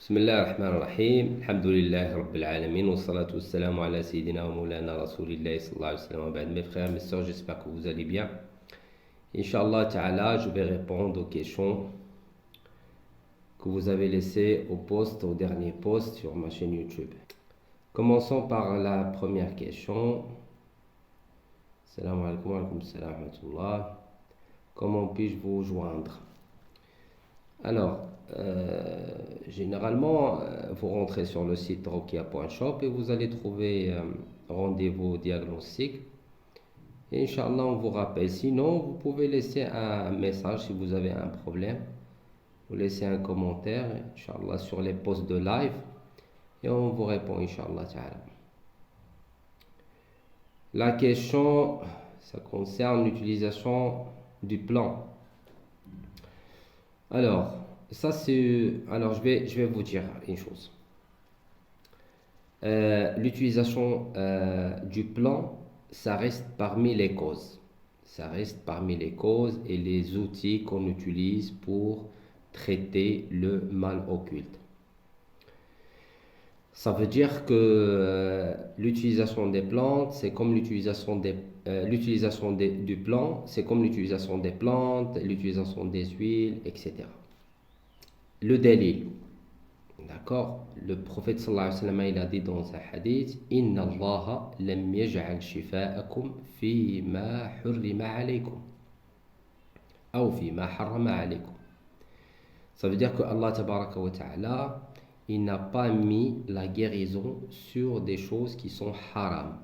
بسم الله الرحمن الرحيم الحمد لله رب العالمين والصلاة والسلام على سيدنا ومولانا رسول الله صلى الله عليه وسلم وبعد. Mes frères, mes sœurs, j'espère que vous allez bien. Inch'Allah Ta'ala, je vais répondre aux questions que vous avez laissées au dernier post sur ma chaîne YouTube. Commençons par la première question. Salam alaikum wa alaikum salam wa rahmatullah. Comment puis-je vous joindre? Alors, généralement, vous rentrez sur le site rokia.shop et vous allez trouver rendez-vous diagnostic. Et Inch'Allah, on vous rappelle. Sinon, vous pouvez laisser un message si vous avez un problème. Vous laissez un commentaire, Inch'Allah, sur les posts de live. Et on vous répond, Inch'Allah Ta'ala. La question, ça concerne l'utilisation du plan. Alors, je vais vous dire une chose. L'utilisation du plan, ça reste parmi les causes. Ça reste parmi les causes et les outils qu'on utilise pour traiter le mal occulte. Ça veut dire que l'utilisation des plantes, c'est comme l'utilisation du plan, c'est comme l'utilisation des plantes, l'utilisation des huiles, etc. Le dalil, d'accord? Le prophète sallallahu alayhi wa sallam, il a dit dans un hadith: Inna Allah lam yaj'al shifa'akum fi ma hurrima alaykum ou fi ma harrama alaykum. Ça veut dire que Allah tabaraka wa ta'ala, il n'a pas mis la guérison sur des choses qui sont haram.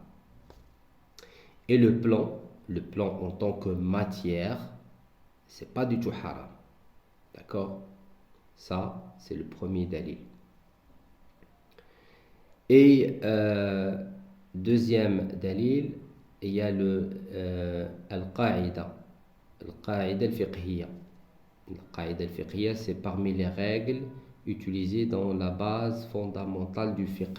Et le plan en tant que matière, c'est pas du tout haram. D'accord? Ça, c'est le premier dalil. Et deuxième dalil, il y a al-qa'ida. Al-qa'ida al-fiqhiyya. Al-qa'ida al-fiqhiyya, c'est parmi les règles utilisées dans la base fondamentale du fiqh.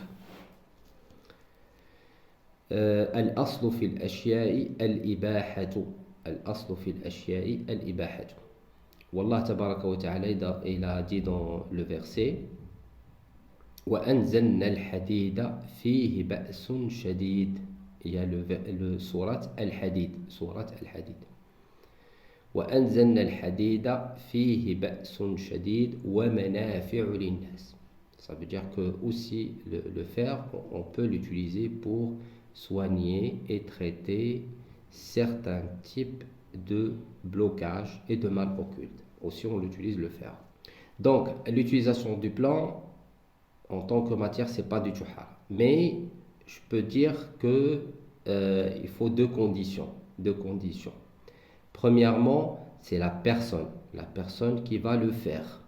Al-aslu fi al-ashya'i al-ibahatu. Al-aslu fi al-ashya'i al-ibahatu. Wallah tabaraka wa ta'ala, il a dit dans le verset: وَأَنزَلْنَا الْحَدِيدَ فِيهِ بَأْسٌ شَدِيدٌ. Il y a le surat Al-Hadid. Surat Al-Hadid. وَأَنزَلْنَا الْحَدِيدَ فِيهِ بَأْسٌ شَدِيدٌ وَمَنَافِعُ لِلنَّاسِ. Ça veut dire que aussi le fer, on peut l'utiliser pour soigner et traiter certains types de blocage et de mal occulte. Aussi, on utilise le fer. Donc, l'utilisation du plan en tant que matière, c'est pas du tout haram. Mais je peux dire que il faut deux conditions. Premièrement, c'est la personne qui va le faire.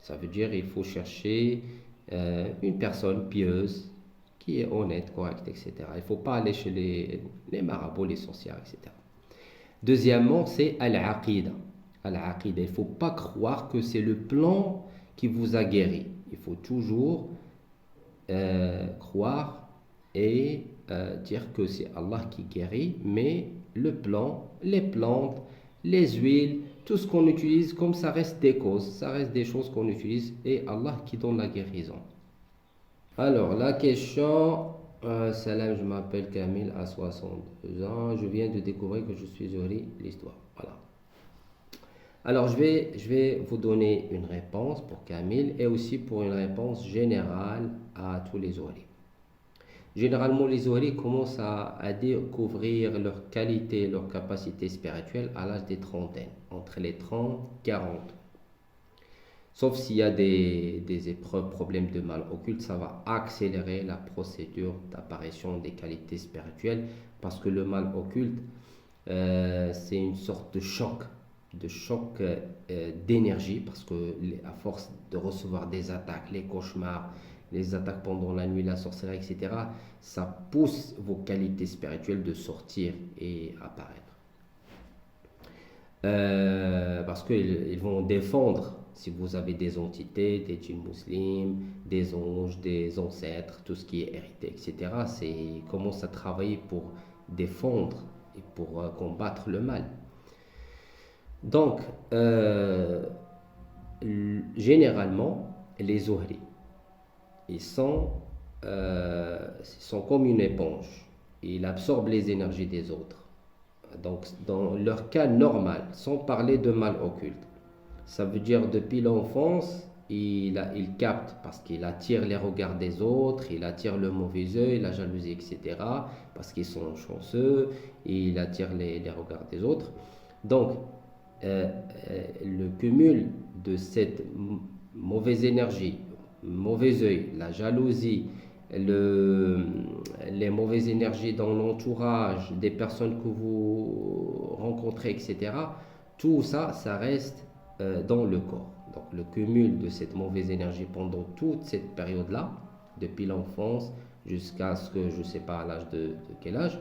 Ça veut dire il faut chercher une personne pieuse, qui est honnête, correcte, etc. Il ne faut pas aller chez les marabouts, les sorcières, etc. Deuxièmement, c'est al-aqida. Al-aqida, il ne faut pas croire que c'est le plan qui vous a guéri. Il faut toujours croire et dire que c'est Allah qui guérit, mais le plan, les plantes, les huiles, tout ce qu'on utilise, comme ça reste des causes, ça reste des choses qu'on utilise et Allah qui donne la guérison. Alors, la question... Salam, je m'appelle Kamil, à 62 ans. Je viens de découvrir que je suis Zohri, l'histoire. Voilà. Alors, je vais vous donner une réponse pour Kamil et aussi pour une réponse générale à tous les Zohri. Généralement, les Zohri commencent à découvrir leur qualité, leur capacité spirituelle à l'âge des trentaines, entre les 30 et 40. Sauf s'il y a des épreuves, problèmes de mal occulte, ça va accélérer la procédure d'apparition des qualités spirituelles, parce que le mal occulte, c'est une sorte de choc d'énergie, parce que à force de recevoir des attaques, les cauchemars, les attaques pendant la nuit, la sorcellerie, etc., ça pousse vos qualités spirituelles de sortir et apparaître. Parce qu'ils vont défendre. Si vous avez des entités, des djinns musulmans, des anges, des ancêtres, tout ce qui est hérité, etc., c'est commence à travailler pour défendre et pour combattre le mal. Donc, généralement, les Zuhri, ils sont comme une éponge. Ils absorbent les énergies des autres. Donc, dans leur cas normal, sans parler de mal occulte, ça veut dire depuis l'enfance, il capte parce qu'il attire les regards des autres, il attire le mauvais œil, la jalousie, etc. Parce qu'ils sont chanceux, il attire les regards des autres. Donc, le cumul de cette mauvaise énergie, mauvais œil, la jalousie, les mauvaises énergies dans l'entourage, des personnes que vous rencontrez, etc., tout ça, ça reste dans le corps. Donc le cumul de cette mauvaise énergie pendant toute cette période-là, depuis l'enfance jusqu'à ce que, je ne sais pas à l'âge de quel âge,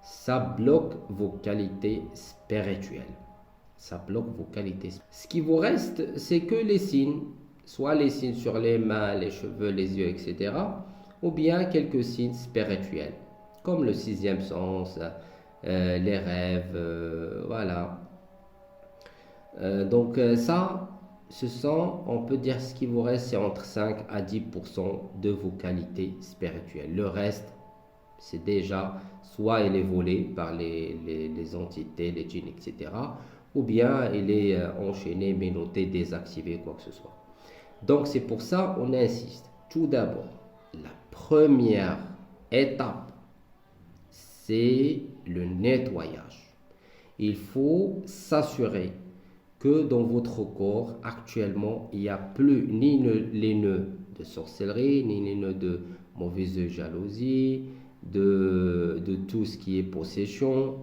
ça bloque vos qualités spirituelles. Ça bloque vos qualités. Ce qui vous reste, c'est que les signes, soit les signes sur les mains, les cheveux, les yeux, etc., ou bien quelques signes spirituels, comme le sixième sens, les rêves, voilà. Donc ça, ce sont, on peut dire, ce qui vous reste, c'est entre 5 à 10% de vos qualités spirituelles. Le reste, c'est déjà, soit il est volé par les entités, les djinns, etc., ou bien il est enchaîné, menotté, désactivé, quoi que ce soit. Donc c'est pour ça on insiste. Tout d'abord, la première étape, c'est le nettoyage. Il faut s'assurer que dans votre corps, actuellement, il n'y a plus ni les nœuds de sorcellerie, ni les nœuds de mauvaise jalousie, de tout ce qui est possession,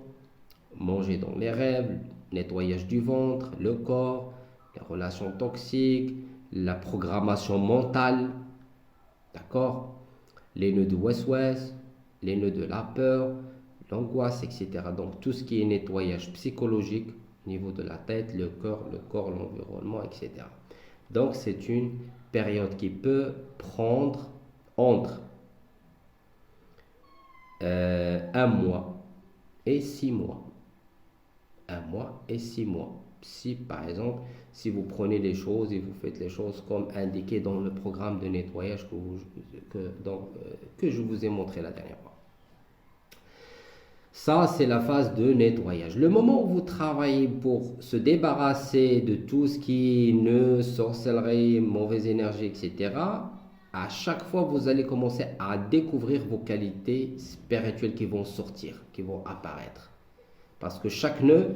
manger dans les rêves, nettoyage du ventre, le corps, les relations toxiques, la programmation mentale, d'accord? Les nœuds de waswas, les nœuds de la peur, l'angoisse, etc. Donc tout ce qui est nettoyage psychologique au niveau de la tête, le corps, l'environnement, etc. Donc c'est une période qui peut prendre entre 1 mois et 6 mois. 1 mois et 6 mois. Si par exemple, si vous prenez les choses et vous faites les choses comme indiqué dans le programme de nettoyage que je vous ai montré la dernière fois. Ça, c'est la phase de nettoyage. Le moment où vous travaillez pour se débarrasser de tout ce qui est nœud, sorcellerie, mauvaise énergie, etc., à chaque fois, vous allez commencer à découvrir vos qualités spirituelles qui vont sortir, qui vont apparaître. Parce que chaque nœud,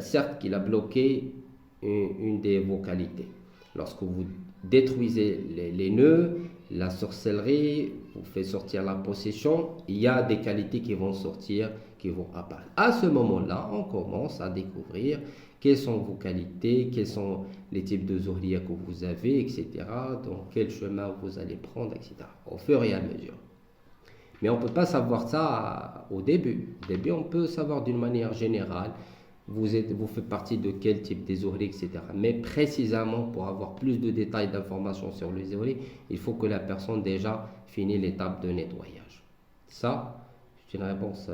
certes qu'il a bloqué une de vos qualités. Lorsque vous détruisez les nœuds, la sorcellerie, vous faites sortir la possession, il y a des qualités qui vont sortir, qui vont apparaître. À ce moment-là, on commence à découvrir quelles sont vos qualités, quels sont les types de zuhriya que vous avez, etc. Dans quel chemin vous allez prendre, etc. Au fur et à mesure. Mais on ne peut pas savoir ça au début. Au début, on peut savoir d'une manière générale, vous faites partie de quel type des zuhri, etc. Mais précisément, pour avoir plus de détails, d'informations sur les zuhri, il faut que la personne déjà finisse l'étape de nettoyage. Ça, c'est une réponse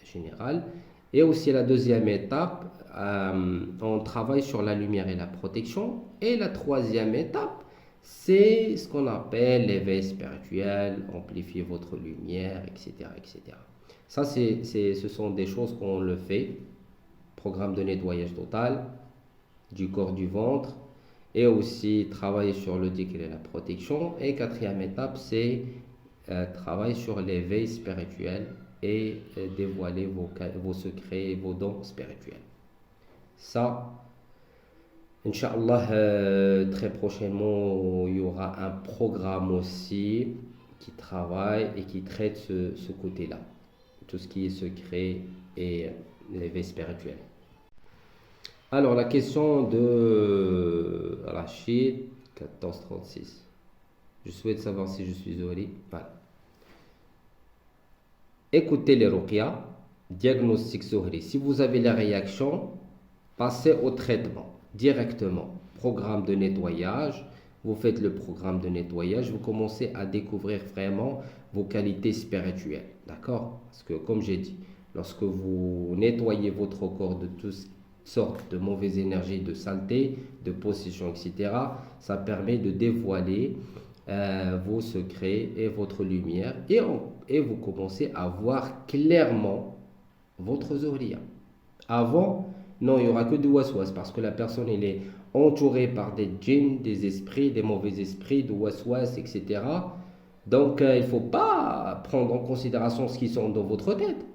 générale. Et aussi la deuxième étape, on travaille sur la lumière et la protection. Et la troisième étape, c'est ce qu'on appelle l'éveil spirituel, amplifier votre lumière, etc. etc. Ça, ce sont des choses qu'on le fait. Programme de nettoyage total du corps, du ventre. Et aussi travailler sur le dhikr et la protection. Et quatrième étape, c'est travailler sur l'éveil spirituel et dévoiler vos secrets et vos dons spirituels. Ça, Inch'Allah, très prochainement, il y aura un programme aussi qui travaille et qui traite ce côté-là. Tout ce qui est secret et l'éveil spirituel. Alors, la question de Rachid, 1436. Je souhaite savoir si je suis Zohri. Voilà. Écoutez les ruqya, diagnostic Zohri. Si vous avez la réaction, passez au traitement. Directement, programme de nettoyage, vous faites le programme de nettoyage, vous commencez à découvrir vraiment vos qualités spirituelles, d'accord? Parce que comme j'ai dit, lorsque vous nettoyez votre corps de tout ce sortes de mauvaises énergies, de saleté, de possession, etc. Ça permet de dévoiler vos secrets et votre lumière et vous commencez à voir clairement votre zohriya. Avant, non, il n'y aura que du waswas parce que la personne elle est entourée par des djinns, des esprits, des mauvais esprits, du waswas, etc. Donc, il ne faut pas prendre en considération ce qui sont dans votre tête.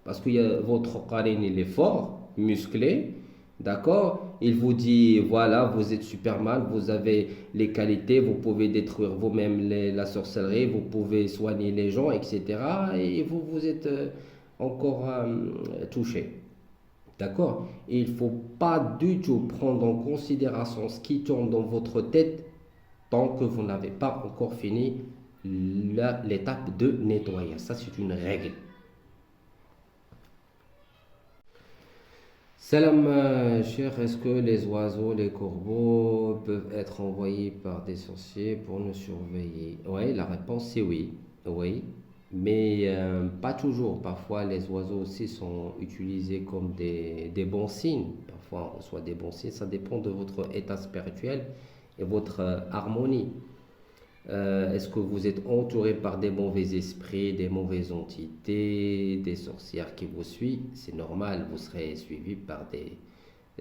Parce que votre qarin, il est fort, musclé, d'accord? Il vous dit, voilà, vous êtes Superman, vous avez les qualités, vous pouvez détruire vous-même la sorcellerie, vous pouvez soigner les gens, etc. Et vous, vous êtes encore touché. D'accord? Il ne faut pas du tout prendre en considération ce qui tourne dans votre tête tant que vous n'avez pas encore fini l'étape de nettoyage. Ça, c'est une règle. Salam, cher, est-ce que les oiseaux, les corbeaux peuvent être envoyés par des sorciers pour nous surveiller? Oui, la réponse c'est oui. Oui, mais pas toujours. Parfois, les oiseaux aussi sont utilisés comme des bons signes. Parfois, on reçoit des bons signes. Ça dépend de votre état spirituel et votre harmonie. Est-ce que vous êtes entouré par des mauvais esprits, des mauvaises entités, des sorcières qui vous suivent? C'est normal, vous serez suivi par des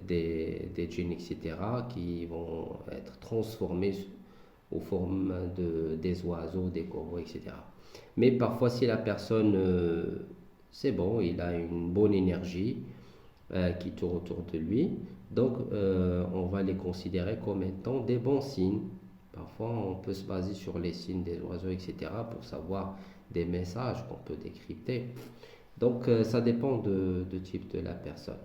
djinns, etc., qui vont être transformés aux formes des oiseaux, des corbeaux, etc. Mais parfois, si la personne, c'est bon, il a une bonne énergie qui tourne autour de lui, donc on va les considérer comme étant des bons signes. Parfois, on peut se baser sur les signes des oiseaux, etc., pour savoir des messages qu'on peut décrypter. Donc, ça dépend du type de la personne.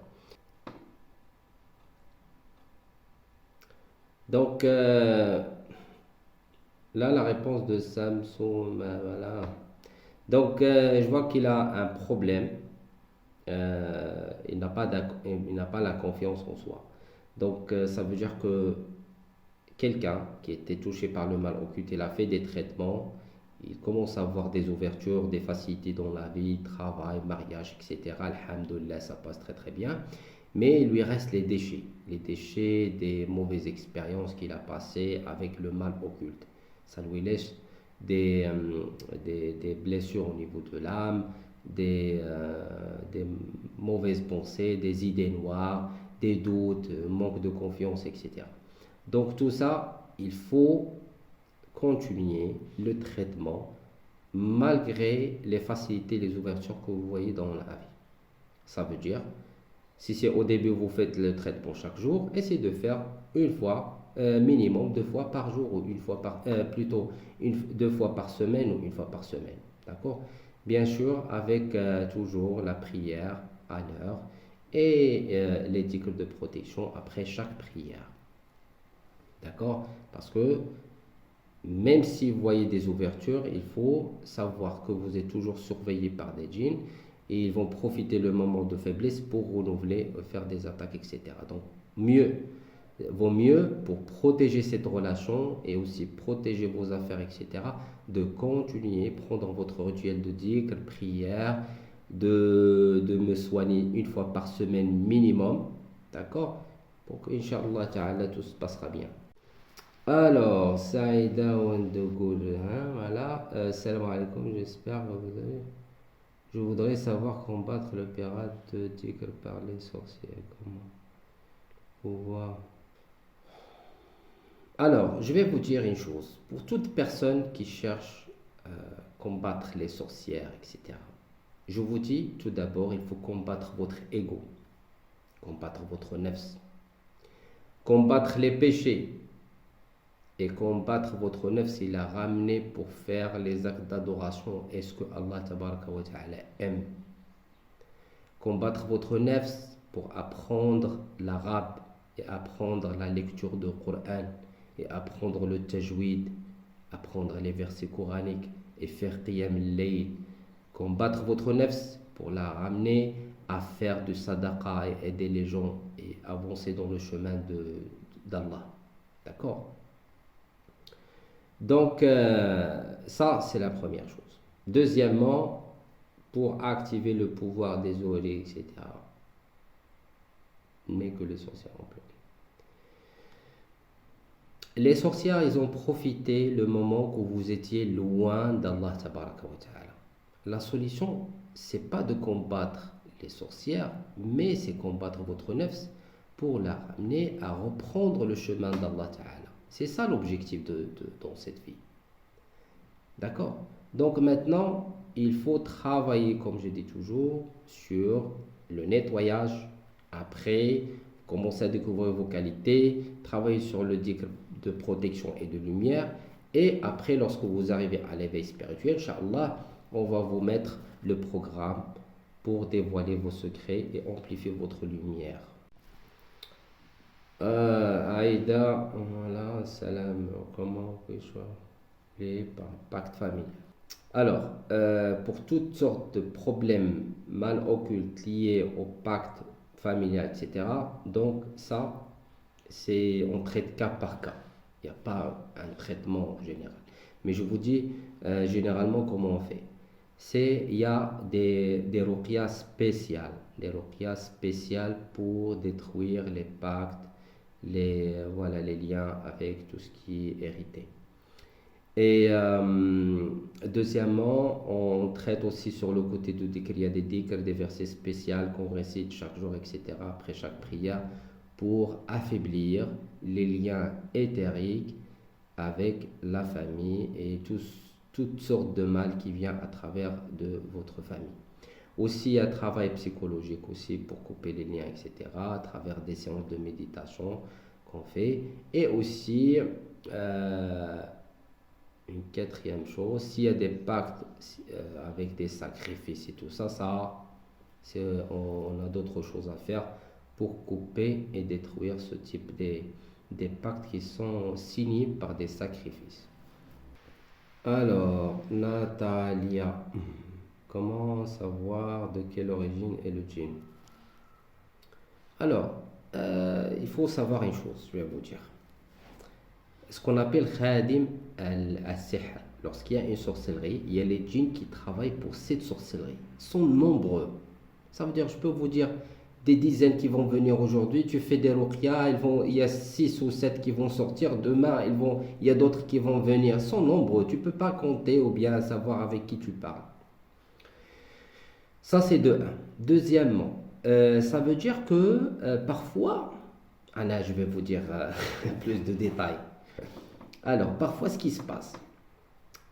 Donc, là, la réponse de Samsung, voilà. Donc, je vois qu'il a un problème. Il n'a pas la confiance en soi. Donc, ça veut dire que quelqu'un qui était touché par le mal occulte, il a fait des traitements, il commence à avoir des ouvertures, des facilités dans la vie, travail, mariage, etc. Alhamdulillah, ça passe très très bien. Mais il lui reste les déchets des mauvaises expériences qu'il a passées avec le mal occulte. Ça lui laisse des blessures au niveau de l'âme, des mauvaises pensées, des idées noires, des doutes, manque de confiance, etc. Donc tout ça, il faut continuer le traitement malgré les facilités, les ouvertures que vous voyez dans la vie. Ça veut dire, si c'est au début vous faites le traitement chaque jour, essayez de faire une fois, minimum 2 fois par jour ou plutôt deux fois par semaine ou une fois par semaine. D'accord? Bien sûr, avec toujours la prière à l'heure et les tickets de protection après chaque prière. D'accord? Parce que même si vous voyez des ouvertures, il faut savoir que vous êtes toujours surveillé par des djinns et ils vont profiter le moment de faiblesse pour renouveler, faire des attaques, etc. Donc, vaut mieux pour protéger cette relation et aussi protéger vos affaires, etc., de continuer, prendre votre rituel de dhikr, prière, de me soigner une fois par semaine minimum, d'accord? Pour que, Inch'Allah Ta'ala, tout se passera bien. Alors, Saïda Wandogoul, hein, voilà. Salam alaikum, j'espère que vous allez. Je voudrais savoir combattre le pirate de tigre par les sorciers. Comment pouvoir. Alors, je vais vous dire une chose. Pour toute personne qui cherche à combattre les sorcières, etc., je vous dis tout d'abord, il faut combattre votre ego, combattre votre nefs, combattre les péchés. Et combattre votre nefs, il a ramené pour faire les actes d'adoration. Est-ce que Allah tabaraka wa ta'ala aime? Combattre votre nefs pour apprendre l'arabe et apprendre la lecture du Coran et apprendre le tajwid, apprendre les versets coraniques et faire qiyam al-layl. Combattre votre nefs pour la ramener à faire du sadaqa et aider les gens et avancer dans le chemin d'Allah. D'accord? Donc, ça, c'est la première chose. Deuxièmement, pour activer le pouvoir des oreilles, etc., mais que les sorcières ont pleuré. Les sorcières, ils ont profité le moment que vous étiez loin d'Allah tabaraka wa ta'ala. La solution, c'est pas de combattre les sorcières, mais c'est combattre votre nefs pour la ramener à reprendre le chemin d'Allah ta'ala. C'est ça l'objectif dans cette vie. D'accord? Donc maintenant, il faut travailler, comme je dis toujours, sur le nettoyage. Après, commencer à découvrir vos qualités, travailler sur le dhikr de protection et de lumière. Et après, lorsque vous arrivez à l'éveil spirituel, Inch'Allah, on va vous mettre le programme pour dévoiler vos secrets et amplifier votre lumière. Aïda, voilà, salam, comment puis-je les pactes familiaux. Alors, pour toutes sortes de problèmes mal occultes liés au pacte familial, etc., donc ça, on traite cas par cas. Il n'y a pas un traitement général. Mais je vous dis généralement comment on fait. Il y a des ruqyas spéciales, pour détruire les pactes, voilà, les liens avec tout ce qui est hérité. Et deuxièmement, on traite aussi sur le côté du dhikr. Il y a des dhikr, des versets spéciaux qu'on récite chaque jour, etc., après chaque prière, pour affaiblir les liens éthériques avec la famille et toutes sortes de mal qui viennent à travers de votre famille. Aussi, il y a un travail psychologique aussi pour couper les liens, etc., à travers des séances de méditation qu'on fait. Et aussi, une quatrième chose, s'il y a des pactes avec des sacrifices et tout ça, on a d'autres choses à faire pour couper et détruire ce type des pactes qui sont signés par des sacrifices. Alors, Natalia, comment savoir de quelle origine est le djinn? Alors, il faut savoir une chose, je vais vous dire. Ce qu'on appelle khadim al-sihr. Lorsqu'il y a une sorcellerie, il y a les djinns qui travaillent pour cette sorcellerie. Ils sont nombreux. Ça veut dire, je peux vous dire, des dizaines qui vont venir aujourd'hui, tu fais des ruqyas, il y a 6 ou 7 qui vont sortir, demain il y a d'autres qui vont venir. Ils sont nombreux, tu ne peux pas compter ou bien savoir avec qui tu parles. Ça c'est de 1. Deuxièmement, ça veut dire que parfois, là je vais vous dire plus de détails. Alors, parfois, ce qui se passe,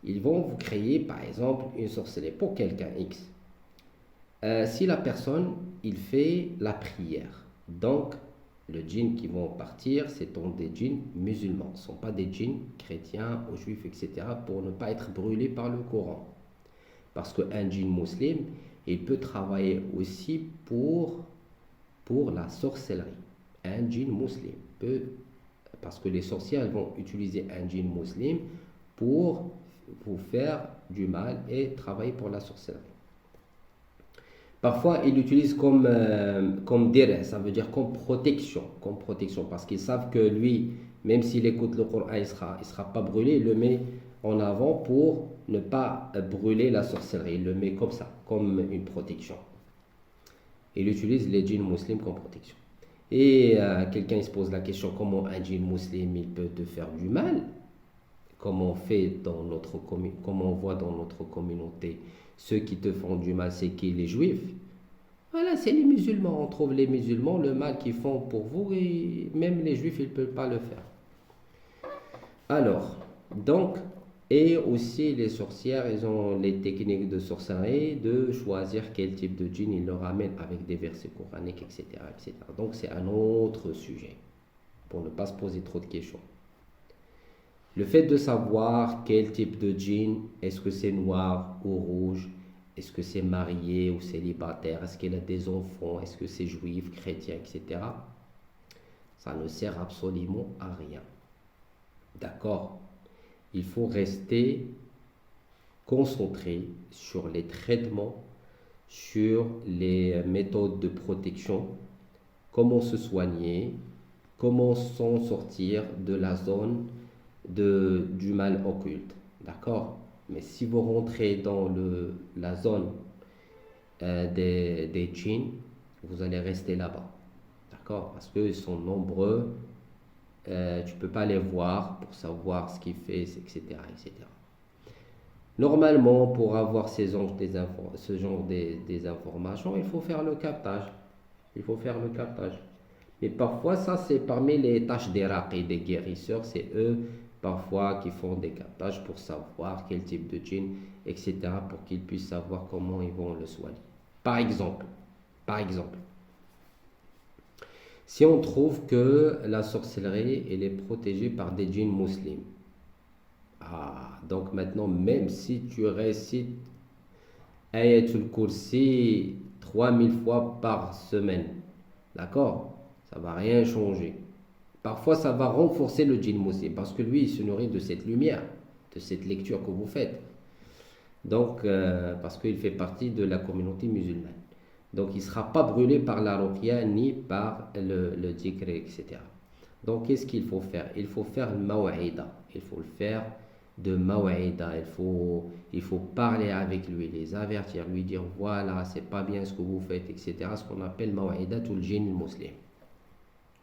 ils vont vous créer, par exemple, une sorcellerie pour quelqu'un X. Si la personne, il fait la prière, donc le djinn qui vont partir, c'est des djinns musulmans. Ce ne sont pas des djinns chrétiens ou juifs, etc., pour ne pas être brûlés par le Coran. Parce qu'un djinn musulman, il peut travailler aussi pour la sorcellerie. Un djinn musulman peut... Parce que les sorcières vont utiliser un djinn musulman pour vous faire du mal et travailler pour la sorcellerie. Parfois, ils l'utilisent comme dir, ça veut dire comme protection, parce qu'ils savent que lui, même s'il écoute le Coran, il sera pas brûlé, il le met en avant pour ne pas brûler la sorcellerie, il le met comme ça, comme une protection. Il utilise les djinns musulmans comme protection. Et quelqu'un se pose la question, comment un djinn musulman il peut te faire du mal? Comme on voit dans notre communauté, ceux qui te font du mal, c'est qui? Les juifs. Voilà, c'est les musulmans. On trouve les musulmans, le mal qu'ils font pour vous, et même les juifs, ils ne peuvent pas le faire. Alors, donc, et aussi les sorcières, ils ont les techniques de sorcellerie, de choisir quel type de djinn ils leur ramènent avec des versets coraniques, etc., etc. Donc, c'est un autre sujet, pour ne pas se poser trop de questions. Le fait de savoir quel type de djinn, est-ce que c'est noir ou rouge, est-ce que c'est marié ou célibataire, est-ce qu'il a des enfants, est-ce que c'est juif, chrétien, etc., ça ne sert absolument à rien. D'accord? Il faut rester concentré sur les traitements, sur les méthodes de protection, comment se soigner, comment s'en sortir de la zone du mal occulte, d'accord? Mais si vous rentrez dans la zone des djinns, vous allez rester là-bas, D'accord? Parce qu'ils sont nombreux, tu ne peux pas les voir pour savoir ce qu'ils font, etc., etc. Normalement, pour avoir ce genre des informations, il faut faire le captage. Il faut faire le captage. Mais parfois, ça, c'est parmi les tâches des raqis, des guérisseurs. C'est eux, parfois, qui font des captages pour savoir quel type de djinn, etc., pour qu'ils puissent savoir comment ils vont le soigner. Par exemple, par exemple, si on trouve que la sorcellerie, elle est protégée par des djinns musulmans, donc maintenant, même si tu récites Ayatul Kursi 3000 fois par semaine, d'accord? Ça va rien changer. Parfois, ça va renforcer le djinn musulman parce que lui, il se nourrit de cette lumière, de cette lecture que vous faites. Donc, parce qu'il fait partie de la communauté musulmane. Donc, il ne sera pas brûlé par la ruqya ni par le dhikr, etc. Donc, qu'est-ce qu'il faut faire? Il faut faire le maw'ida. Il faut le faire de maw'ida. Il faut parler avec lui, les avertir, lui dire voilà, c'est pas bien ce que vous faites, etc. Ce qu'on appelle maw'ida tout le djinn muslim.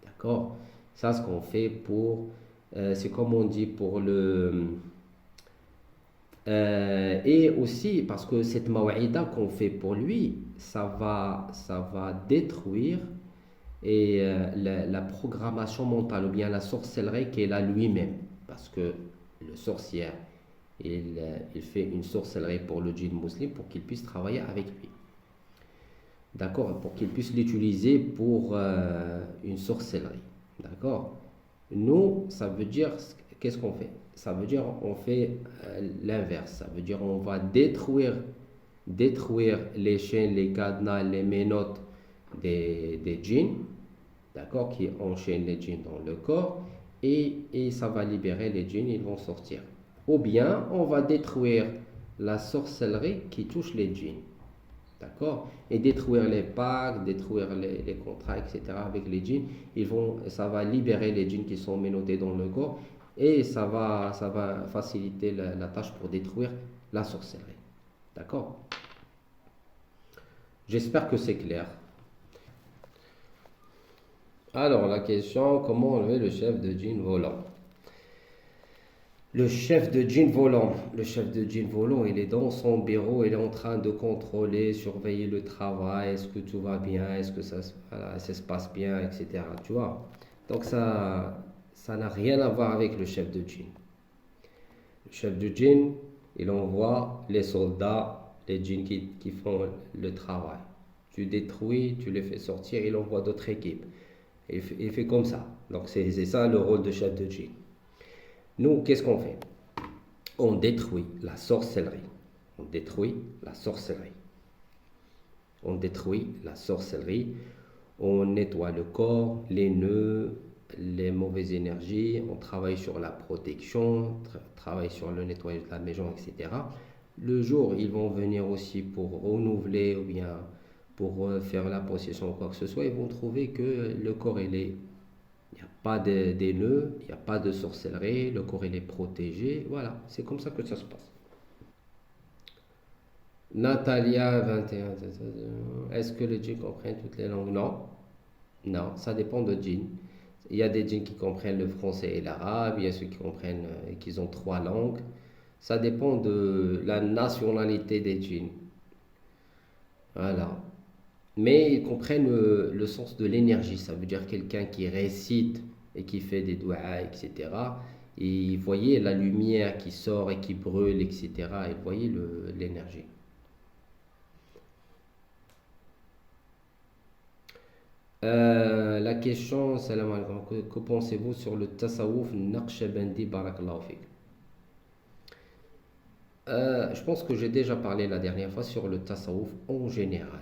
D'accord? Ça, ce qu'on fait pour. C'est comme on dit pour le. Et aussi, parce que cette maw'ida qu'on fait pour lui, ça va détruire la programmation mentale ou bien la sorcellerie qu'il a lui-même. Parce que le sorcier, il fait une sorcellerie pour le djinn musulman pour qu'il puisse travailler avec lui. D'accord? Pour qu'il puisse l'utiliser pour une sorcellerie. D'accord? Nous, ça veut dire, qu'est-ce qu'on fait? Ça veut dire on fait l'inverse. Ça veut dire on va détruire les chaînes, les cadenas, les ménotes des djinns, d'accord, qui enchaînent les djinns dans le corps, et ça va libérer les djinns, ils vont sortir. Ou bien on va détruire la sorcellerie qui touche les djinns, d'accord, et détruire les pactes, détruire les contrats, etc. avec les djinns. Ça va libérer les djinns qui sont menottés dans le corps, et ça va faciliter la tâche pour détruire la sorcellerie. D'accord? J'espère que c'est clair. Alors, la question, comment enlever le chef de djinn volant? Le chef de djinn volant, il est dans son bureau, il est en train de contrôler, surveiller le travail, est-ce que tout va bien, est-ce que voilà, ça se passe bien, etc. Tu vois? Donc ça n'a rien à voir avec le chef de djinn. Le chef de djinn, il envoie les soldats, les djinns qui font le travail. Tu détruis, tu les fais sortir, il envoie d'autres équipes. Il fait comme ça. Donc c'est ça le rôle de chef de djinn. Nous, qu'est-ce qu'on fait? On détruit la sorcellerie. On détruit la sorcellerie. On détruit la sorcellerie. On nettoie le corps, les nœuds, les mauvaises énergies. On travaille sur la protection, travaille sur le nettoyage de la maison, etc. Le jour, ils vont venir aussi pour renouveler ou bien pour faire la possession ou quoi que ce soit, ils vont trouver que le corps, il n'y a pas des nœuds, il n'y a pas de sorcellerie, le corps, il est protégé. Voilà, c'est comme ça que ça se passe. Natalia, 21. Est-ce que les djinns comprennent toutes les langues? Non. Non, ça dépend de djinns. Il y a des djinns qui comprennent le français et l'arabe, il y a ceux qui comprennent, qu'ils ont 3 langues. Ça dépend de la nationalité des djinns. Voilà. Mais ils comprennent le sens de l'énergie. Ça veut dire quelqu'un qui récite et qui fait des douas, etc. Et vous voyez la lumière qui sort et qui brûle, etc. Et vous voyez l'énergie. La question, salam alaikum, que pensez-vous sur le tasawwuf naqshbandi barakallahu fik? Je pense que j'ai déjà parlé la dernière fois sur le tasawwuf en général.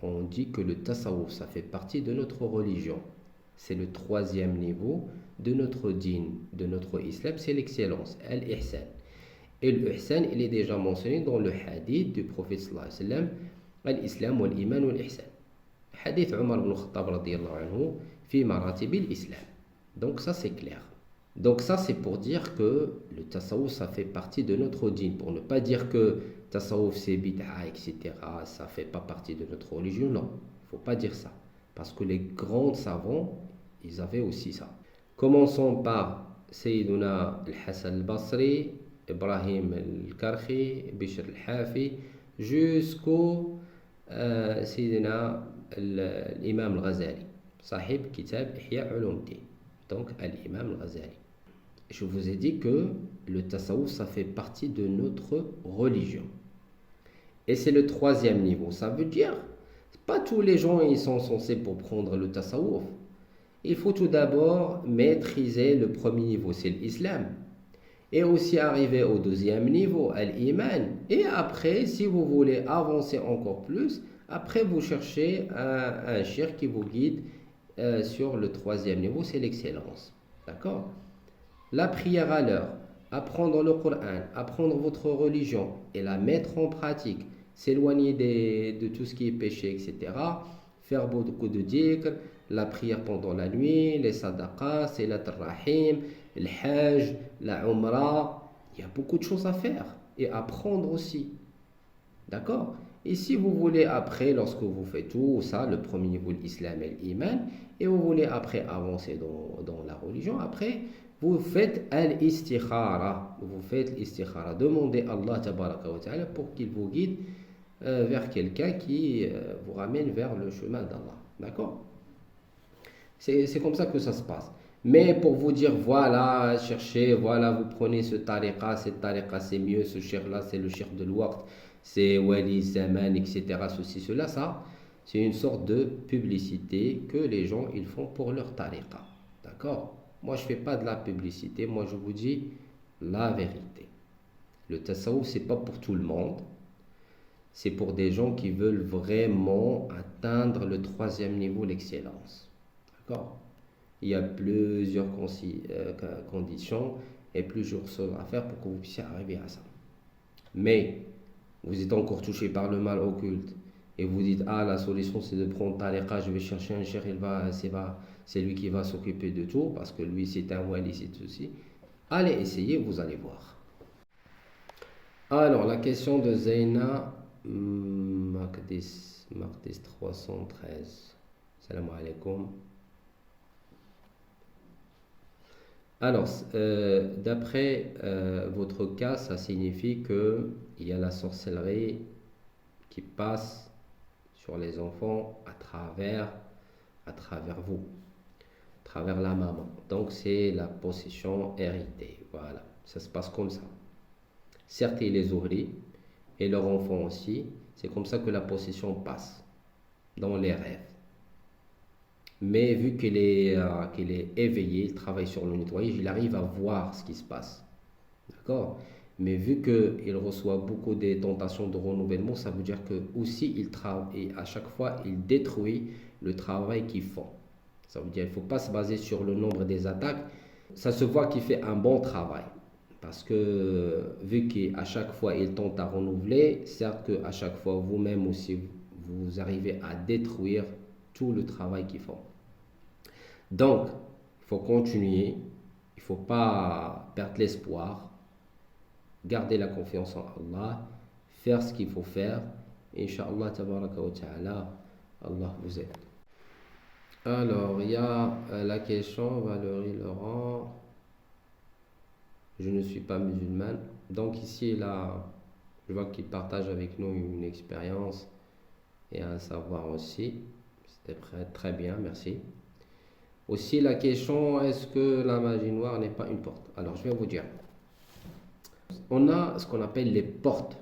On dit que le tasawwuf, ça fait partie de notre religion. C'est le 3e niveau de notre din, de notre islam, c'est l'excellence, al-ihsan. Et l'ihsan, il est déjà mentionné dans le hadith du prophète sallallahu alayhi wa sallam, al-islam wal-iman wal-ihsan. Hadith Omar ibn Khattab radiyallahu anhu, fi maratib al-islam. Donc ça c'est clair. Donc ça c'est pour dire que le tasawwuf ça fait partie de notre din, pour ne pas dire que tasawwuf c'est bid'a, etc. Ça fait pas partie de notre religion, non, il faut pas dire ça. Parce que les grands savants, ils avaient aussi ça. Commençons par Sayyiduna al-Hassan al-Basri, Ibrahim al-Karhi, Bishr al-Hafi, jusqu'au Sayyidina l'imam al-Ghazali, Sahib Kitab Ihya Ulumuddin. Donc, l'imam al-Ghazali. Je vous ai dit que le tasawwuf, ça fait partie de notre religion. Et c'est le 3e niveau. Ça veut dire, pas tous les gens ils sont censés pour prendre le tasawwuf. Il faut tout d'abord maîtriser le premier niveau, c'est l'islam. Et aussi arriver au 2e niveau, l'iman. Et après, si vous voulez avancer encore plus, après vous cherchez un cheikh qui vous guide sur le 3e niveau, c'est l'excellence. D'accord? La prière à l'heure, apprendre le Coran, apprendre votre religion et la mettre en pratique, s'éloigner de tout ce qui est péché, etc. Faire beaucoup de dhikr, la prière pendant la nuit, les sadaqas, silat al-rahim, le hajj, la umrah. Il y a beaucoup de choses à faire et apprendre aussi. D'accord? Et si vous voulez après, lorsque vous faites tout ça, le premier niveau, l'islam et l'iman, et vous voulez après avancer dans la religion, après, vous faites al-istikhara. Vous faites l'istikhara. Demandez à Allah tabaraka wa ta'ala pour qu'il vous guide vers quelqu'un qui vous ramène vers le chemin d'Allah. D'accord? C'est comme ça que ça se passe. Mais pour vous dire, voilà, cherchez, voilà, vous prenez ce tariqa, cette tariqa c'est mieux, ce cheikh-là c'est le cheikh de l'Waqt, c'est Wali Zaman, etc. Ceci, cela, ça, c'est une sorte de publicité que les gens ils font pour leur tariqa. D'accord? Moi je ne fais pas de la publicité, moi je vous dis la vérité. Le tasawwuf, c'est pas pour tout le monde. C'est pour des gens qui veulent vraiment atteindre le 3e niveau, l'excellence. D'accord? Il y a plusieurs conditions et plusieurs choses à faire pour que vous puissiez arriver à ça. Mais vous êtes encore touché par le mal occulte et vous dites, ah, la solution c'est de prendre tariqa, je vais chercher un cheikh, c'est lui qui va s'occuper de tout parce que lui c'est un wali, c'est ceci. Allez essayer, vous allez voir. Alors, la question de Zeyna Maqdis 313. Salam alaikum. Alors, d'après votre cas, ça signifie qu'il y a la sorcellerie qui passe sur les enfants à travers vous, à travers la maman. Donc, c'est la possession héritée. Voilà, ça se passe comme ça. Certes, ils les oublient, et leurs enfants aussi. C'est comme ça que la possession passe dans les rêves. Mais vu qu'il est éveillé, il travaille sur le nettoyage, il arrive à voir ce qui se passe. D'accord? Mais vu qu'il reçoit beaucoup des tentations de renouvellement, ça veut dire que aussi il travaille et à chaque fois il détruit le travail qu'ils font. Ça veut dire qu'il ne faut pas se baser sur le nombre des attaques. Ça se voit qu'il fait un bon travail. Parce que vu qu'à chaque fois il tente à renouveler, certes qu'à chaque fois vous-même aussi vous arrivez à détruire tout le travail qu'ils font. Donc, il faut continuer, il ne faut pas perdre l'espoir, garder la confiance en Allah, faire ce qu'il faut faire. Inch'Allah, tabaraka wa ta'ala, Allah vous aide. Alors, il y a la question, Valérie Laurent. Je ne suis pas musulmane. Donc ici, là, je vois qu'il partage avec nous une expérience et un savoir aussi. C'était très bien, merci. Aussi la question, est-ce que la magie noire n'est pas une porte? Alors je vais vous dire. On a ce qu'on appelle les portes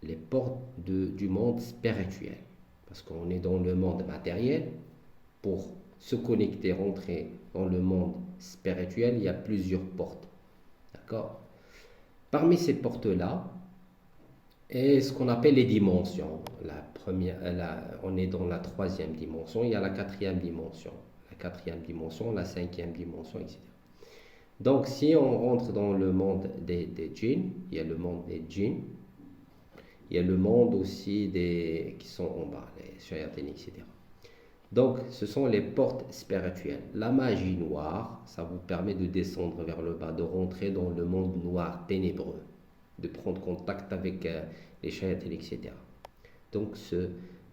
du monde spirituel. Parce qu'on est dans le monde matériel. Pour se connecter, rentrer dans le monde spirituel, il y a plusieurs portes. D'accord? Parmi ces portes-là, est ce qu'on appelle les dimensions. On est dans la 3e dimension, il y a la 4e dimension. La 4e dimension, la 5e dimension, etc. Donc, si on rentre dans le monde des djinns, il y a le monde des djinns, il y a le monde aussi qui sont en bas, les shayatines, etc. Donc, ce sont les portes spirituelles. La magie noire, ça vous permet de descendre vers le bas, de rentrer dans le monde noir, ténébreux, de prendre contact avec les shayatines, etc. Donc,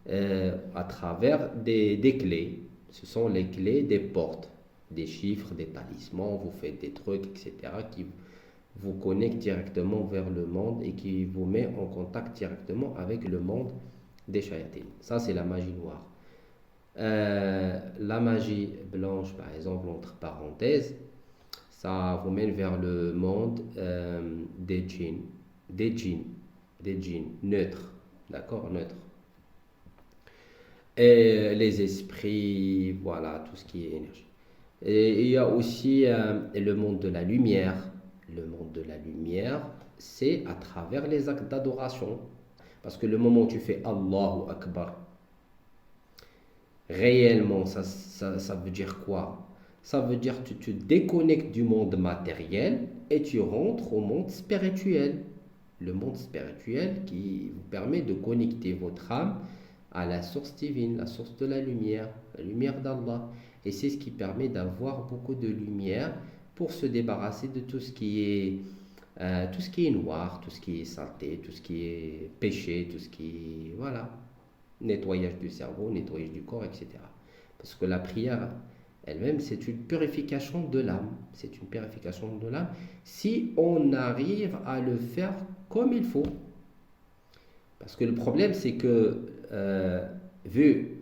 à travers des clés, Ce sont les clés des portes, des chiffres, des talismans, vous faites des trucs, etc., qui vous connectent directement vers le monde et qui vous met en contact directement avec le monde des shayatines. Ça, c'est la magie noire. La magie blanche, par exemple, entre parenthèses, ça vous mène vers le monde des djinns, des djinns neutres, d'accord, neutres. Et les esprits, voilà, tout ce qui est énergie. Et il y a aussi le monde de la lumière. Le monde de la lumière, c'est à travers les actes d'adoration. Parce que le moment où tu fais Allahu Akbar, réellement, ça veut dire quoi? Ça veut dire que tu te déconnectes du monde matériel et tu rentres au monde spirituel. Le monde spirituel qui vous permet de connecter votre âme à la source divine, la source de la lumière d'Allah. Et c'est ce qui permet d'avoir beaucoup de lumière pour se débarrasser de tout ce qui est noir, tout ce qui est saleté, tout ce qui est péché, tout ce qui est, voilà, nettoyage du cerveau, nettoyage du corps, etc. Parce que la prière elle-même, c'est une purification de l'âme. C'est une purification de l'âme si on arrive à le faire comme il faut. Parce que le problème, c'est que, vu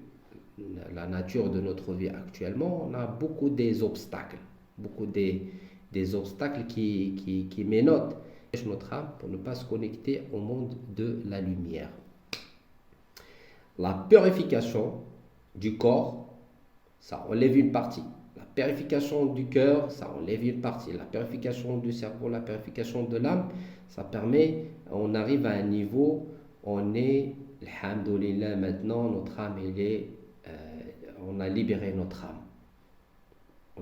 la nature de notre vie actuellement, on a beaucoup des obstacles, beaucoup des obstacles qui menottent notre âme pour ne pas se connecter au monde de la lumière. La purification du corps, ça enlève une partie. La purification du cœur, ça enlève une partie. La purification du cerveau, la purification de l'âme, ça permet, on arrive à un niveau, on est, alhamdoulilah, maintenant, notre âme, on a libéré notre âme.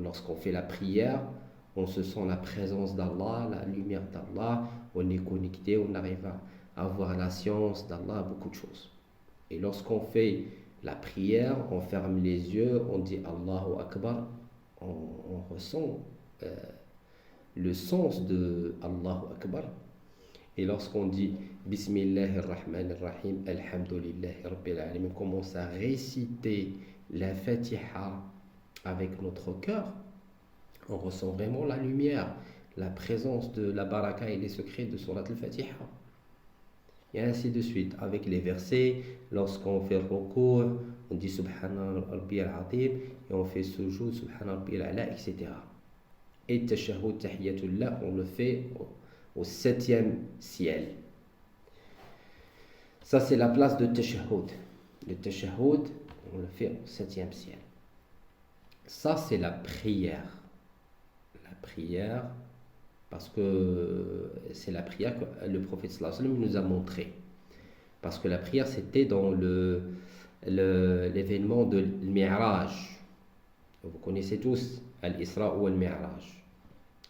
Lorsqu'on fait la prière, on se sent la présence d'Allah, la lumière d'Allah, on est connecté, on arrive à avoir la science d'Allah, beaucoup de choses. Et lorsqu'on fait la prière, on ferme les yeux, on dit Allahu Akbar, on ressent le sens de Allahu Akbar. Et lorsqu'on dit Bismillahirrahmanirrahim, Alhamdulillahi Rabbil Alamin, on commence à réciter la Fatiha avec notre cœur, on ressent vraiment la lumière, la présence de la baraka et les secrets de Surat al-Fatiha. Et ainsi de suite, avec les versets, lorsqu'on fait le recours, on dit Subhana Rabbi al-Azim, et on fait sujoud, Subhana Rabbi al-Ala, etc. Et Tashahhud Tahiyatullah, on le fait au 7e ciel. Ça, c'est la place de Tashahhud. Le Tashahhud, on le fait au 7e ciel. Ça, c'est la prière. La prière, parce que c'est la prière que le prophète sallallahu alayhi wa sallam nous a montré. Parce que la prière, c'était dans l'événement de l'Mi'raj. Vous connaissez tous Al-Isra ou Al-Mi'raj.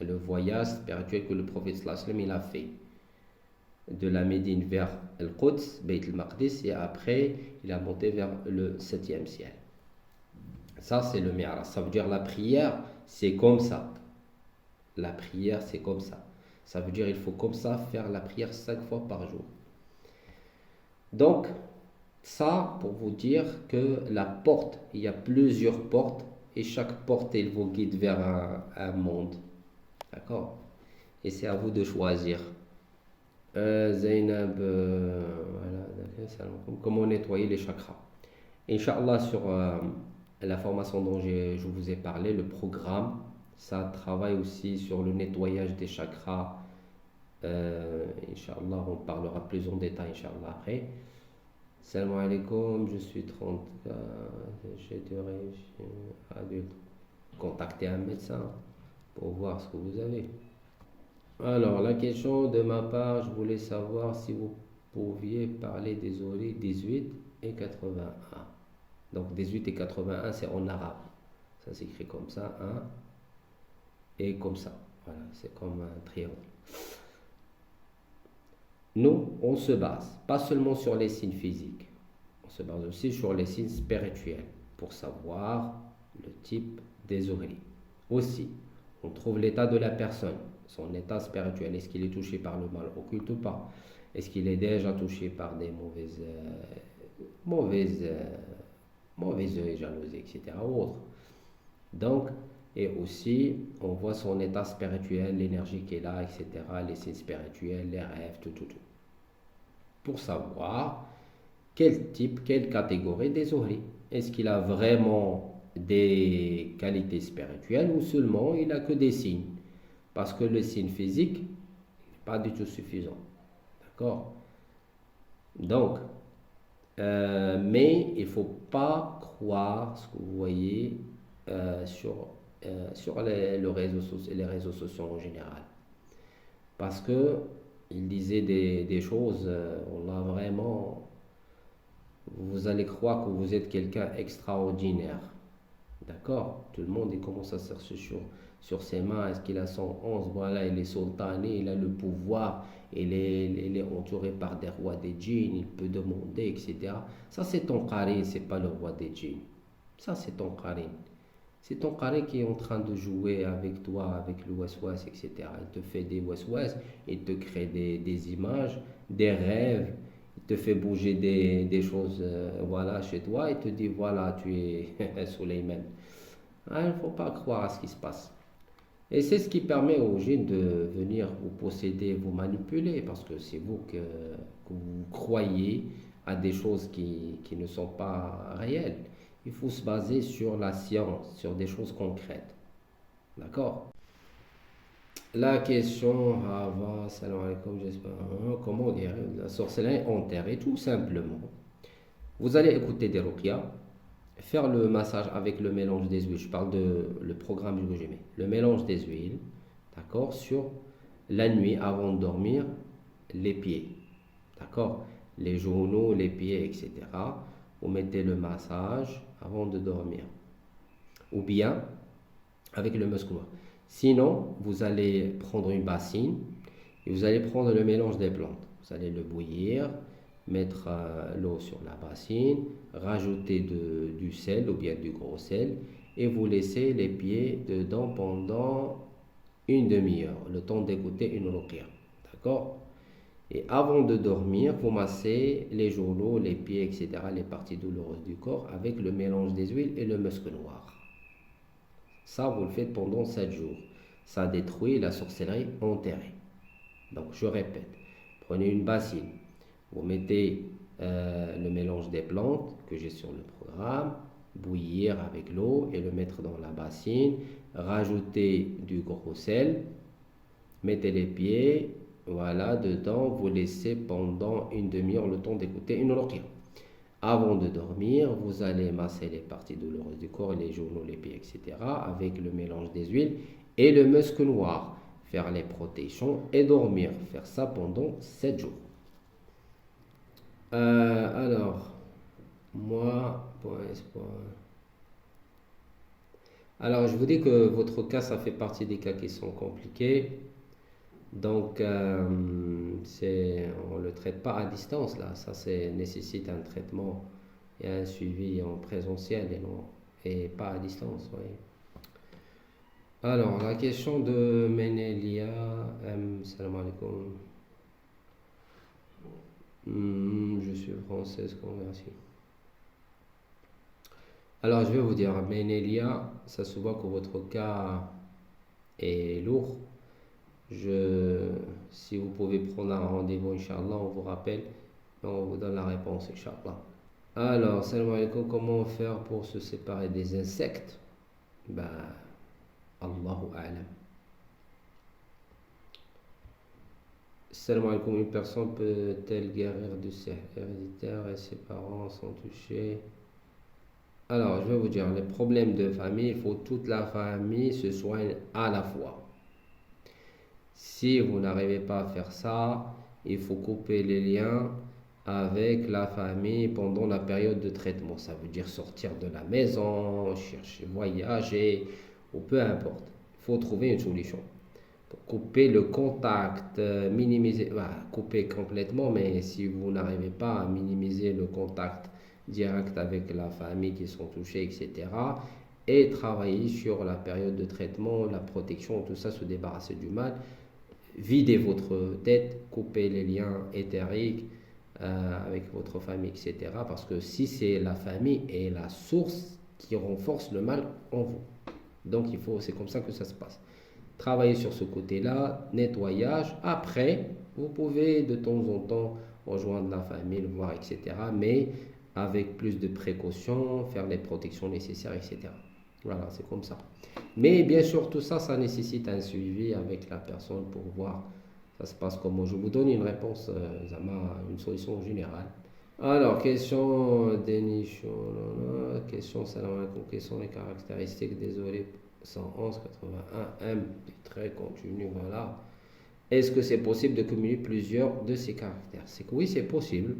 Le voyage spirituel que le prophète sallallahu alayhi wa sallam il a fait. De la Médine vers Al-Quds, Bayt al-Maqdis, et après, il a monté vers le 7e ciel. Ça, c'est le Mi'raj. Ça veut dire la prière, c'est comme ça. La prière, c'est comme ça. Ça veut dire il faut comme ça faire la prière 5 fois par jour. Donc, ça pour vous dire que la porte, il y a plusieurs portes et chaque porte, elle vous guide vers un monde. D'accord? Et c'est à vous de choisir. Zainab, voilà, comment nettoyer les chakras. Inch'Allah, sur la formation dont je vous ai parlé, le programme, ça travaille aussi sur le nettoyage des chakras. Inch'Allah, on parlera plus en détail, Inch'Allah, après. Salam alaikum, je suis 30, j'ai de régime adulte. Contactez un médecin pour voir ce que vous avez. Alors, la question de ma part, je voulais savoir si vous pouviez parler des oreilles 18 et 81. Donc, 18 et 81, c'est en arabe. Ça s'écrit comme ça, hein, et comme ça. Voilà, c'est comme un triangle. Nous, on se base pas seulement sur les signes physiques, on se base aussi sur les signes spirituels pour savoir le type des oreilles. Aussi, on trouve l'état de la personne, son état spirituel. Est-ce qu'il est touché par le mal occulte ou pas? Est-ce qu'il est déjà touché par des mauvaises mauvais œil, jalousie, etc. ou autre. Donc, et aussi, on voit son état spirituel, l'énergie qu'il a, etc., les signes spirituels, les rêves, tout, tout, tout. Pour savoir quel type, quelle catégorie des zuhri. Est-ce qu'il a vraiment des qualités spirituelles ou seulement il a que des signes? Parce que le signe physique n'est pas du tout suffisant. D'accord? Donc, mais il ne faut pas croire ce que vous voyez sur les réseaux sociaux en général. Parce que il disait des choses, on a vraiment, vous allez croire que vous êtes quelqu'un extraordinaire. D'accord? Tout le monde il commence à chercher sur ses mains. Est-ce qu'il a 111? Voilà, il est sultané, il a le pouvoir, il est entouré par des rois des djinns, il peut demander, etc. Ça, c'est ton qarin, c'est pas le roi des djinns. Ça, c'est ton qarin. C'est ton qarin qui est en train de jouer avec toi, avec le waswas, etc. Il te fait des waswas, il te crée des images, des rêves, il te fait bouger des choses voilà, chez toi, il te dit voilà, tu es Suleiman. Il ne faut pas croire à ce qui se passe. Et c'est ce qui permet aux djinns de venir vous posséder, vous manipuler, parce que c'est vous que vous croyez à des choses qui ne sont pas réelles. Il faut se baser sur la science, sur des choses concrètes. D'accord? La question avant, salam alaikum, j'espère, comment guérir la sorcellerie enterrée? Tout simplement. Vous allez écouter des ruqyas, faire le massage avec le mélange des huiles. Je parle de le programme que j'ai mis. Le mélange des huiles, d'accord, sur la nuit avant de dormir, les pieds, d'accord, les genoux, les pieds, etc. Vous mettez le massage avant de dormir. Ou bien avec le muscle noir. Sinon, vous allez prendre une bassine et vous allez prendre le mélange des plantes. Vous allez le bouillir, mettre l'eau sur la bassine, rajouter du sel ou bien du gros sel et vous laissez les pieds dedans pendant une demi-heure, le temps d'écouter une ruqya. D'accord? Et avant de dormir, vous massez les genoux, les pieds, etc., les parties douloureuses du corps avec le mélange des huiles et le musc noir. Ça, vous le faites pendant 7 jours. Ça détruit la sorcellerie enterrée. Donc, je répète, prenez une bassine, vous mettez le mélange des plantes que j'ai sur le programme, bouillir avec l'eau et le mettre dans la bassine, rajoutez du gros sel, mettez les pieds, voilà, dedans, vous laissez pendant une demi-heure le temps d'écouter une ruqya. Avant de dormir, vous allez masser les parties douloureuses du corps, les genoux, les pieds, etc. avec le mélange des huiles et le musc noir. Faire les protections et dormir. Faire ça pendant 7 jours. Alors, moi, pour espoir. Alors, je vous dis que votre cas, ça fait partie des cas qui sont compliqués. Donc, on ne le traite pas à distance, là. Ça nécessite un traitement et un suivi en présentiel et pas à distance. Oui. Alors, la question de Menelia. Salam alaikum. Je suis française convertie. Alors, je vais vous dire, Menelia, ça se voit que votre cas est lourd. Si vous pouvez prendre un rendez-vous, Inch'Allah, on vous rappelle et on vous donne la réponse, Inch'Allah. Alors, salam alaikum, comment faire pour se séparer des insectes? Ben, Allahu a'lam. Salam alaikum, une personne peut-elle guérir du sihr héréditaire et ses parents sont touchés? Alors, je vais vous dire, les problèmes de famille, il faut que toute la famille se soigne à la fois. Si vous n'arrivez pas à faire ça, il faut couper les liens avec la famille pendant la période de traitement. Ça veut dire sortir de la maison, chercher, voyager, ou peu importe. Il faut trouver une solution. Pour couper le contact, minimiser, couper complètement, mais si vous n'arrivez pas à minimiser le contact direct avec la famille qui sont touchés, etc., et travailler sur la période de traitement, la protection, tout ça, se débarrasser du mal. Videz votre tête, coupez les liens éthériques, avec votre famille, etc. Parce que si c'est la famille est la source qui renforce le mal en vous. Donc c'est comme ça que ça se passe. Travailler sur ce côté-là, nettoyage. Après, vous pouvez de temps en temps rejoindre la famille, le voir, etc. Mais avec plus de précautions, faire les protections nécessaires, etc. Voilà, c'est comme ça. Mais bien sûr, tout ça, ça nécessite un suivi avec la personne pour voir ça se passe comment. Je vous donne une réponse, Zama, une solution générale. Alors, question Denis, question salam alaikum, quelles sont les caractéristiques des OLED 111, 81, M, très continu, voilà. Est-ce que c'est possible de cumuler plusieurs de ces caractères? C'est que oui, c'est possible.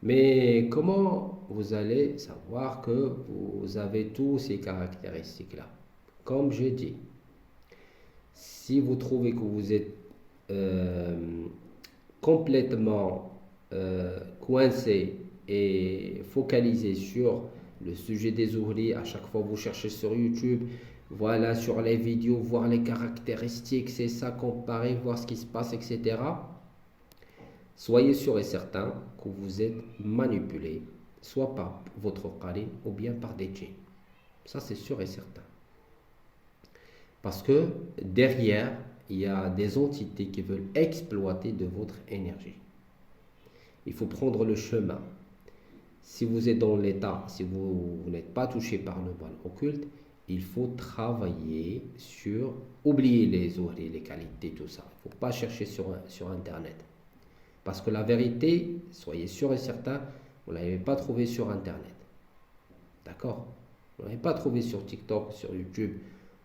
Mais comment vous allez savoir que vous avez tous ces caractéristiques-là? Comme je dis, si vous trouvez que vous êtes euh, complètement coincé et focalisé sur le sujet des ouvriers, à chaque fois vous cherchez sur YouTube, voilà, sur les vidéos, voir les caractéristiques, c'est ça, comparer, voir ce qui se passe, etc. Soyez sûr et certain que vous êtes manipulé, soit par votre qarin ou bien par des djinns. Ça, c'est sûr et certain. Parce que derrière, il y a des entités qui veulent exploiter de votre énergie. Il faut prendre le chemin. Si vous êtes dans l'état, si vous n'êtes pas touché par le mal occulte, il faut travailler sur, oublier les ouvriers, les qualités, tout ça. Il ne faut pas chercher sur Internet. Parce que la vérité, soyez sûr et certain, vous ne l'avez pas trouvée sur Internet. D'accord? Vous ne l'avez pas trouvée sur TikTok, sur YouTube,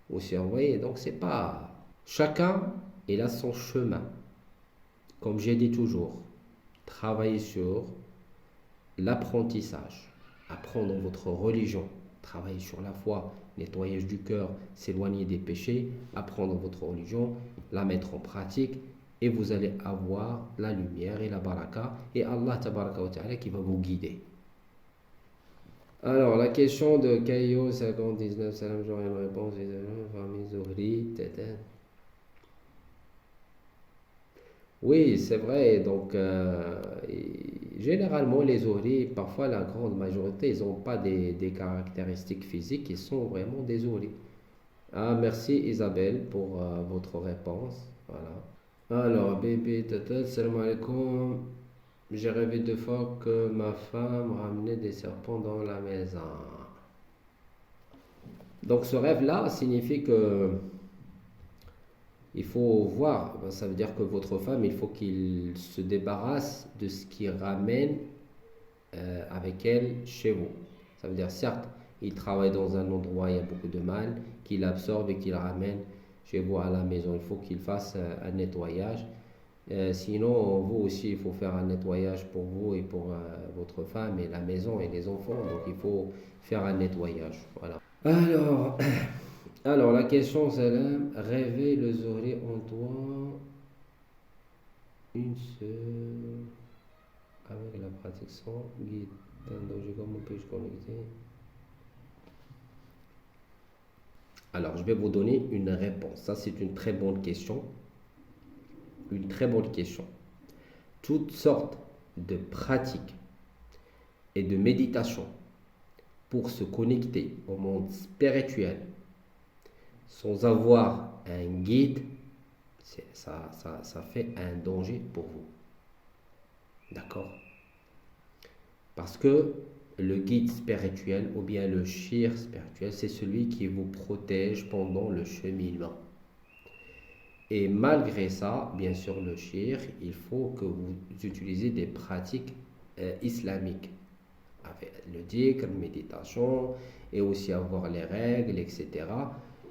ou sur, vous voyez, donc c'est pas... Chacun, il a son chemin. Comme j'ai dit toujours, travaillez sur l'apprentissage, apprendre votre religion, travailler sur la foi, nettoyage du cœur, s'éloigner des péchés, apprendre votre religion, la mettre en pratique, et vous allez avoir la lumière et la baraka, et Allah tabaraka wa ta'ala qui va vous guider. Alors, la question de Kayo 59, salam, j'aurais une réponse, famille Zohri, oui, c'est vrai. Donc, généralement, les ouvriers, parfois la grande majorité, ils n'ont pas des caractéristiques physiques, ils sont vraiment des ouvriers. Ah, merci Isabelle pour votre réponse. Voilà. Alors, bébé, tata, salam alaikum. J'ai rêvé 2 fois que ma femme ramenait des serpents dans la maison. Donc, ce rêve-là signifie que il faut voir, ça veut dire que votre femme, il faut qu'il se débarrasse de ce qui ramène avec elle chez vous. Ça veut dire, certes, il travaille dans un endroit où il y a beaucoup de mal, qu'il absorbe et qu'il ramène chez vous à la maison. Il faut qu'il fasse un nettoyage. Sinon, vous aussi, il faut faire un nettoyage pour vous et pour votre femme et la maison et les enfants. Donc, il faut faire un nettoyage. Voilà. Alors, alors la question, c'est rêver le Zohri en toi, une seule, avec la pratique sans guide. Comment puis-je connecter? Alors, je vais vous donner une réponse. Ça, c'est une très bonne question. Une très bonne question. Toutes sortes de pratiques et de méditation pour se connecter au monde spirituel sans avoir un guide, ça fait un danger pour vous. D'accord? Parce que le guide spirituel ou bien le shir spirituel, c'est celui qui vous protège pendant le cheminement. Et malgré ça, bien sûr, le shir, il faut que vous utilisez des pratiques islamiques. Avec le dhikr, la méditation, et aussi avoir les règles, etc.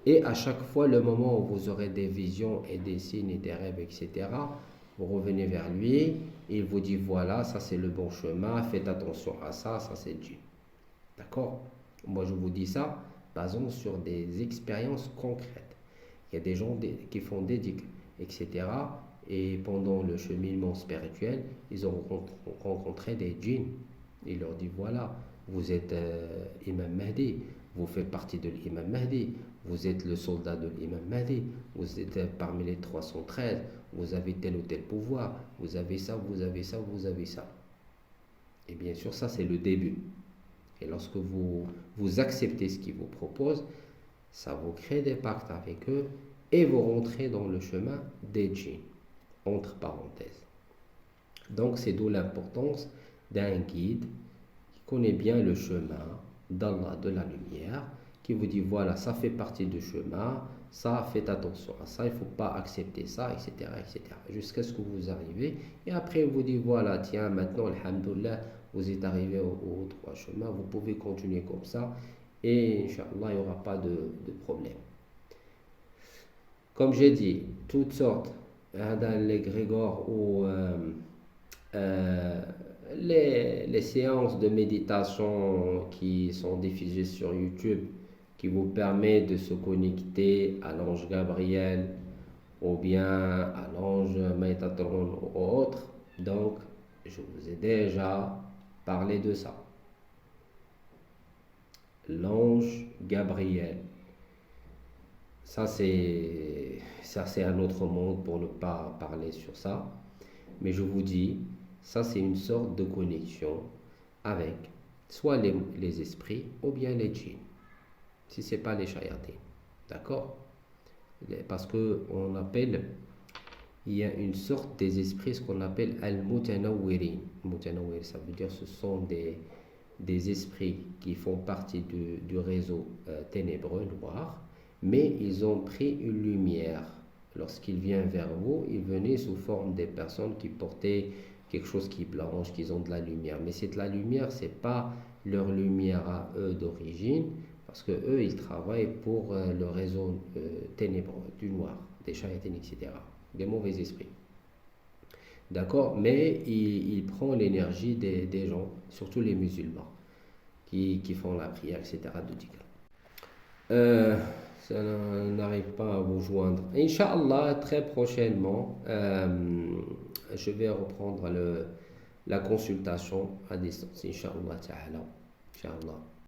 Et à chaque fois, le moment où vous aurez des visions et des signes et des rêves, etc., vous revenez vers lui, il vous dit voilà, ça c'est le bon chemin, faites attention à ça, ça c'est Dieu. D'accord? Moi je vous dis ça, basons sur des expériences concrètes. Il y a des gens qui font des dhikr, etc. Et pendant le cheminement spirituel, ils ont rencontré des djinns. Il leur dit voilà, vous êtes Imam Mahdi, vous faites partie de l'Imam Mahdi, vous êtes le soldat de l'Imam Mahdi, vous êtes parmi les 313, vous avez tel ou tel pouvoir, vous avez ça, vous avez ça, vous avez ça. Et bien sûr, ça c'est le début. Et lorsque vous acceptez ce qu'ils vous proposent, ça vous crée des pactes avec eux et vous rentrez dans le chemin des djinns, entre parenthèses. Donc c'est d'où l'importance d'un guide qui connaît bien le chemin d'Allah, de la lumière, qui vous dit voilà, ça fait partie du chemin, ça, faites attention à ça, il ne faut pas accepter ça, etc., etc. Jusqu'à ce que vous arrivez. Et après, il vous dit voilà, tiens, maintenant, alhamdoulilah, vous êtes arrivé au droit chemin, vous pouvez continuer comme ça. Et Inch'Allah, il n'y aura pas de problème. Comme j'ai dit, toutes sortes, dans les grégores ou les séances de méditation qui sont diffusées sur YouTube, qui vous permet de se connecter à l'ange Gabriel ou bien à l'ange Métatron ou autre. Donc, je vous ai déjà parlé de ça. L'ange Gabriel. Ça, c'est un autre monde pour ne pas parler sur ça. Mais je vous dis, ça, c'est une sorte de connexion avec soit les esprits ou bien les djinns. Si ce n'est pas les shayatin. D'accord? Parce qu'on appelle, il y a une sorte des esprits, ce qu'on appelle al-mutanawwirin. Mutanawwir, ça veut dire ce sont des esprits qui font partie du réseau ténébreux, noir, mais ils ont pris une lumière. Lorsqu'ils viennent vers vous, ils venaient sous forme des personnes qui portaient quelque chose qui blanche, qui ont de la lumière. Mais cette la lumière, ce n'est pas leur lumière à eux d'origine, parce que eux, ils travaillent pour le réseau ténébreux, du noir, des shayatines, etc., des mauvais esprits. D'accord? Mais il prend l'énergie des gens, surtout les musulmans, qui font la prière, etc., de Dika. Ça n'arrive pas à vous joindre. Inch'Allah, très prochainement, je vais reprendre la consultation à distance. Inch'Allah ta'ala. Inch'Allah.